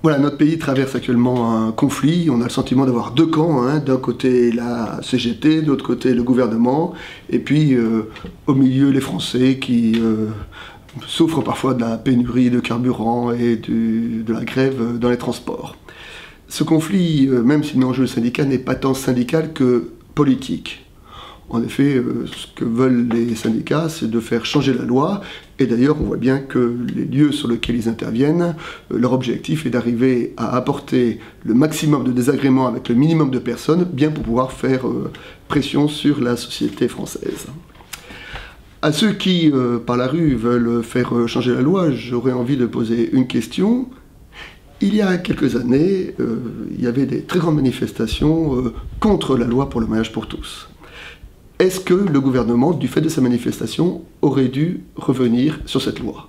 Voilà, notre pays traverse actuellement un conflit. On a le sentiment d'avoir deux camps, hein. D'un côté la CGT, de l'autre côté le gouvernement, et puis au milieu les Français qui souffrent parfois de la pénurie de carburant et de la grève dans les transports. Ce conflit, même si l'enjeu syndical n'est pas tant syndical que politique. En effet, ce que veulent les syndicats, c'est de faire changer la loi. Et d'ailleurs, on voit bien que les lieux sur lesquels ils interviennent, leur objectif est d'arriver à apporter le maximum de désagréments avec le minimum de personnes, bien pour pouvoir faire pression sur la société française. À ceux qui, par la rue, veulent faire changer la loi, j'aurais envie de poser une question. Il y a quelques années, il y avait des très grandes manifestations contre la loi pour le mariage pour tous. Est-ce que le gouvernement, du fait de sa manifestation, aurait dû revenir sur cette loi?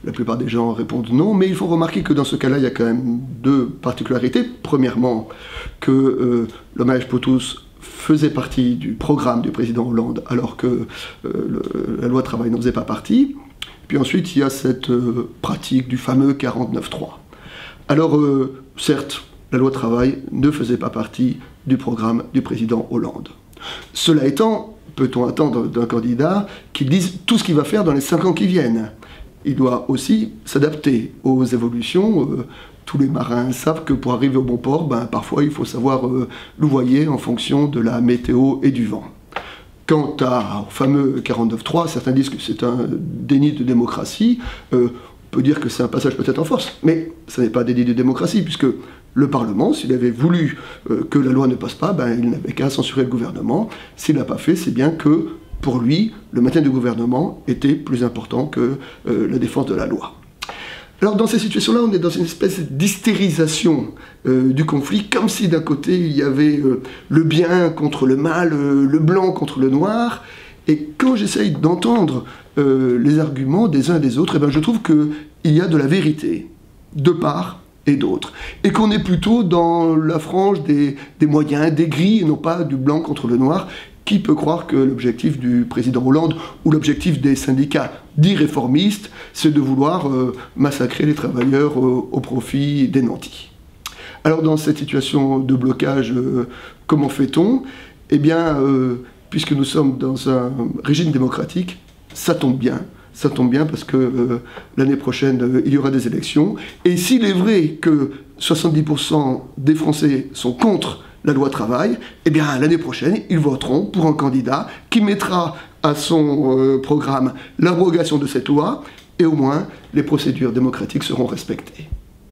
La plupart des gens répondent non, mais il faut remarquer que dans ce cas-là, il y a quand même deux particularités. Premièrement, que le mariage pour tous faisait partie du programme du président Hollande, alors que la loi travail n'en faisait pas partie. Puis ensuite, il y a cette pratique du fameux 49.3. Alors, certes, la loi travail ne faisait pas partie du programme du président Hollande. Cela étant, peut-on attendre d'un candidat qu'il dise tout ce qu'il va faire dans les 5 ans qui viennent? Il doit aussi s'adapter aux évolutions. Tous les marins savent que pour arriver au bon port, parfois il faut savoir louvoyer en fonction de la météo et du vent. Quant au fameux 49.3, certains disent que c'est un déni de démocratie. On peut dire que c'est un passage peut-être en force, mais ce n'est pas un déni de démocratie, puisque le Parlement, s'il avait voulu que la loi ne passe pas, il n'avait qu'à censurer le gouvernement. S'il ne l'a pas fait, c'est bien que, pour lui, le maintien du gouvernement était plus important que la défense de la loi. Alors dans ces situations-là, on est dans une espèce d'hystérisation du conflit, comme si d'un côté il y avait le bien contre le mal, le blanc contre le noir. Et quand j'essaye d'entendre les arguments des uns et des autres, je trouve qu'il y a de la vérité, de part et d'autre. Et qu'on est plutôt dans la frange des moyens, des gris, et non pas du blanc contre le noir. Qui peut croire que l'objectif du président Hollande ou l'objectif des syndicats dits réformistes, c'est de vouloir massacrer les travailleurs au profit des nantis? Alors dans cette situation de blocage, comment fait-on? Eh bien, puisque nous sommes dans un régime démocratique, ça tombe bien. Ça tombe bien parce que l'année prochaine, il y aura des élections. Et s'il est vrai que 70% des Français sont contre la loi travail, eh bien l'année prochaine, ils voteront pour un candidat qui mettra à son programme l'abrogation de cette loi, et au moins les procédures démocratiques seront respectées.